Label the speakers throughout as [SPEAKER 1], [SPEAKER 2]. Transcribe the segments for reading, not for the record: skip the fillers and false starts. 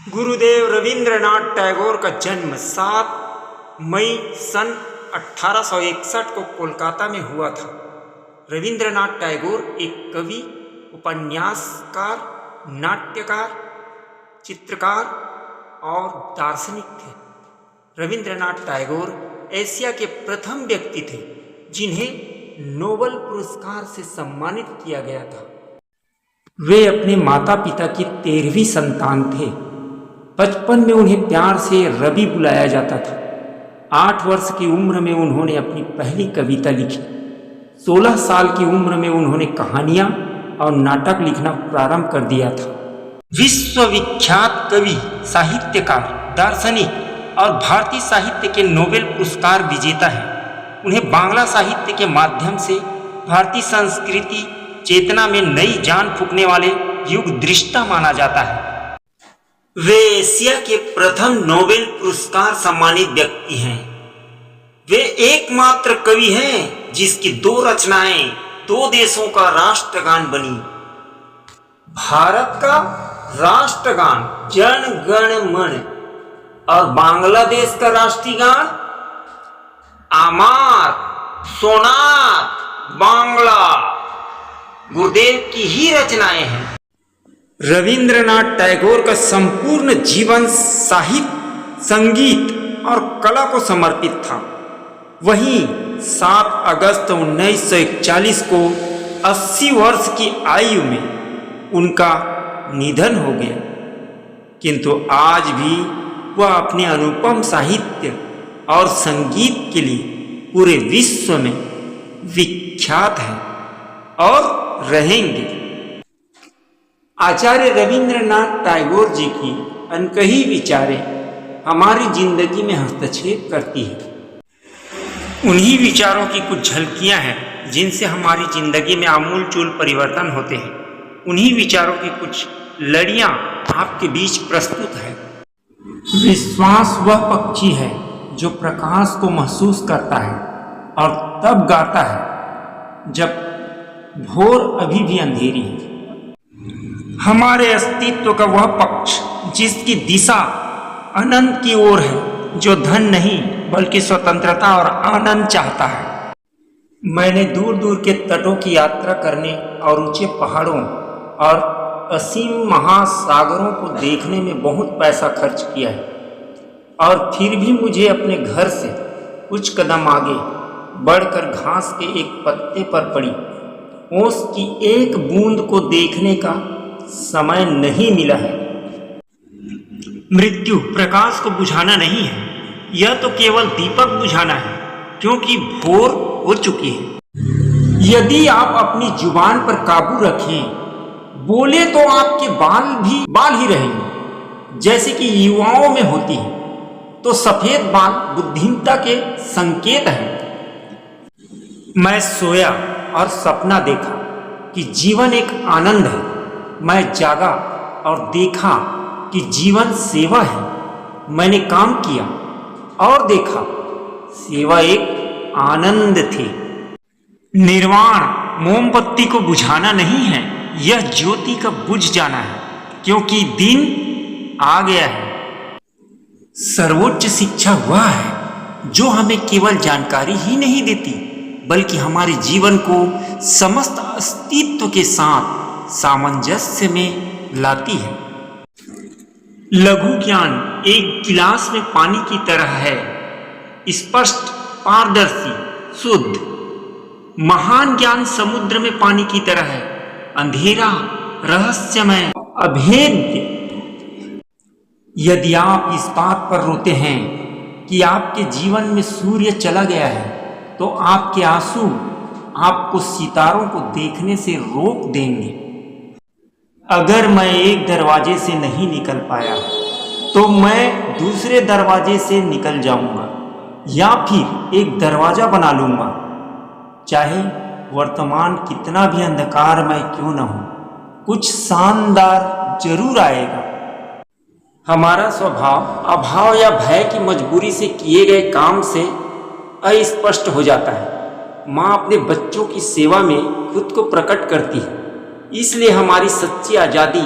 [SPEAKER 1] गुरुदेव रविंद्रनाथ टैगोर का जन्म 7 मई सन 1861 को कोलकाता में हुआ था। रविंद्रनाथ टैगोर एक कवि, उपन्यासकार, नाट्यकार, चित्रकार और दार्शनिक थे। रविंद्रनाथ टैगोर एशिया के प्रथम व्यक्ति थे जिन्हें नोबेल पुरस्कार से सम्मानित किया गया था। वे अपने माता पिता की 13वीं संतान थे। बचपन में उन्हें प्यार से रवि बुलाया जाता था। 8 वर्ष की उम्र में उन्होंने अपनी पहली कविता लिखी। 16 साल की उम्र में उन्होंने कहानियां और नाटक लिखना प्रारंभ कर दिया था। विश्वविख्यात कवि, साहित्यकार, दार्शनिक और भारतीय साहित्य के नोबेल पुरस्कार विजेता हैं। उन्हें बांग्ला साहित्य के माध्यम से भारतीय संस्कृति चेतना में नई जान फूंकने वाले युग दृष्टा माना जाता है। वे एशिया के प्रथम नोबेल पुरस्कार सम्मानित व्यक्ति हैं। वे एकमात्र कवि हैं जिसकी 2 रचनाएं 2 देशों का राष्ट्रगान बनी। भारत का राष्ट्रगान जन गण मन और बांग्लादेश का राष्ट्रीय गान आमार सोनार बांग्ला गुरुदेव की ही रचनाएं हैं। रविंद्रनाथ टैगोर का संपूर्ण जीवन साहित्य, संगीत और कला को समर्पित था। वहीं 7 अगस्त 1941 को 80 वर्ष की आयु में उनका निधन हो गया, किंतु आज भी वह अपने अनुपम साहित्य और संगीत के लिए पूरे विश्व में विख्यात हैं और रहेंगे। आचार्य रविंद्रनाथ टैगोर जी की अनकही विचारें हमारी जिंदगी में हस्तक्षेप करती हैं। उन्हीं विचारों की कुछ झलकियां हैं जिनसे हमारी जिंदगी में आमूलचूल परिवर्तन होते हैं। उन्हीं विचारों की कुछ लड़ियां आपके बीच प्रस्तुत है। विश्वास वह पक्षी है जो प्रकाश को महसूस करता है और तब गाता है जब भोर अभी भी अंधेरी है। हमारे अस्तित्व का वह पक्ष जिसकी दिशा अनंत की ओर है, जो धन नहीं बल्कि स्वतंत्रता और आनंद चाहता है। मैंने दूर दूर के तटों की यात्रा करने और ऊंचे पहाड़ों और असीम महासागरों को देखने में बहुत पैसा खर्च किया है, और फिर भी मुझे अपने घर से कुछ कदम आगे बढ़कर घास के एक पत्ते पर पड़ी ओस की एक बूंद को देखने का समय नहीं मिला है। मृत्यु प्रकाश को बुझाना नहीं है, यह तो केवल दीपक बुझाना है, क्योंकि भोर हो चुकी है। यदि आप अपनी जुबान पर काबू रखें, बोले तो आपके बाल ही रहेंगे, जैसे कि युवाओं में होती है। तो सफेद बाल बुद्धिमत्ता के संकेत हैं। मैं सोया और सपना देखा कि जीवन एक आनंद है। मैं जागा और देखा कि जीवन सेवा है। मैंने काम किया और देखा सेवा एक आनंद थी। निर्वाण मोमबत्ती को बुझाना नहीं है, यह ज्योति का बुझ जाना है, क्योंकि दिन आ गया है। सर्वोच्च शिक्षा वह है जो हमें केवल जानकारी ही नहीं देती, बल्कि हमारे जीवन को समस्त अस्तित्व के साथ सामंजस्य में लाती है। लघु ज्ञान एक गिलास में पानी की तरह है, स्पष्ट, पारदर्शी, शुद्ध। महान ज्ञान समुद्र में पानी की तरह है, अंधेरा, रहस्यमय, अभेद्य। यदि आप इस बात पर रोते हैं कि आपके जीवन में सूर्य चला गया है, तो आपके आंसू आपको सितारों को देखने से रोक देंगे। अगर मैं एक दरवाजे से नहीं निकल पाया, तो मैं दूसरे दरवाजे से निकल जाऊंगा, या फिर एक दरवाजा बना लूंगा। चाहे वर्तमान कितना भी अंधकारमय क्यों न हो, कुछ शानदार जरूर आएगा। हमारा स्वभाव अभाव या भय की मजबूरी से किए गए काम से अस्पष्ट हो जाता है। माँ अपने बच्चों की सेवा में खुद को प्रकट करती है, इसलिए हमारी सच्ची आज़ादी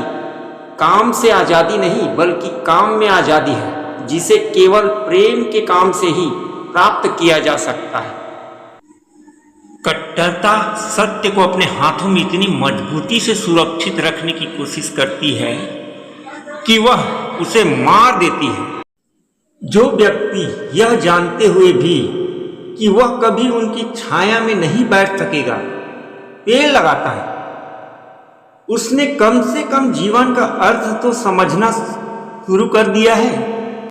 [SPEAKER 1] काम से आजादी नहीं बल्कि काम में आजादी है, जिसे केवल प्रेम के काम से ही प्राप्त किया जा सकता है। कट्टरता सत्य को अपने हाथों में इतनी मजबूती से सुरक्षित रखने की कोशिश करती है कि वह उसे मार देती है। जो व्यक्ति यह जानते हुए भी कि वह कभी उनकी छाया में नहीं बैठ सकेगा पेड़ लगाता है, उसने कम से कम जीवन का अर्थ तो समझना शुरू कर दिया है।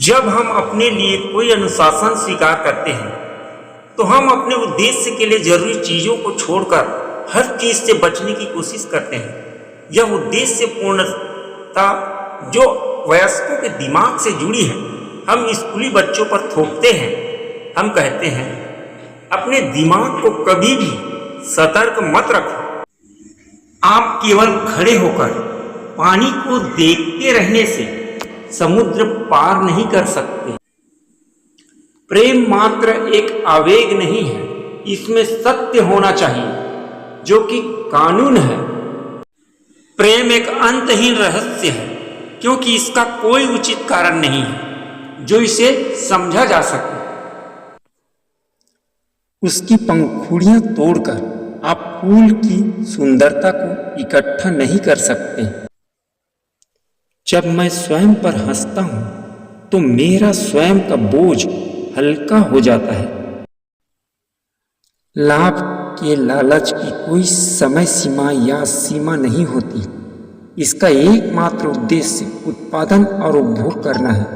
[SPEAKER 1] जब हम अपने लिए कोई अनुशासन स्वीकार करते हैं तो हम अपने उद्देश्य के लिए जरूरी चीजों को छोड़कर हर चीज से बचने की कोशिश करते हैं। यह उद्देश्य पूर्णता जो वयस्कों के दिमाग से जुड़ी है, हम स्कूली बच्चों पर थोपते हैं। हम कहते हैं अपने दिमाग को कभी भी सतर्क मत रखो। आप केवल खड़े होकर पानी को देखते रहने से समुद्र पार नहीं कर सकते। प्रेम मात्र एक आवेग नहीं है, इसमें सत्य होना चाहिए जो कि कानून है। प्रेम एक अंतहीन रहस्य है क्योंकि इसका कोई उचित कारण नहीं है जो इसे समझा जा सके। उसकी पंखुड़ियां तोड़कर आप फूल की सुंदरता को इकट्ठा नहीं कर सकते। जब मैं स्वयं पर हंसता हूं तो मेरा स्वयं का बोझ हल्का हो जाता है। लाभ के लालच की कोई समय सीमा या सीमा नहीं होती। इसका एकमात्र उद्देश्य उत्पादन और उपभोग करना है।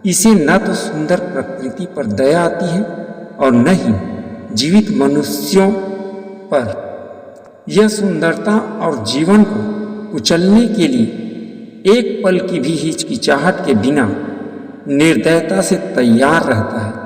[SPEAKER 1] इसे न तो सुंदर प्रकृति पर दया आती है और न ही जीवित मनुष्यों पर। यह सुंदरता और जीवन को कुचलने के लिए एक पल की भी हिचकिचाहट के बिना निर्दयता से तैयार रहता है।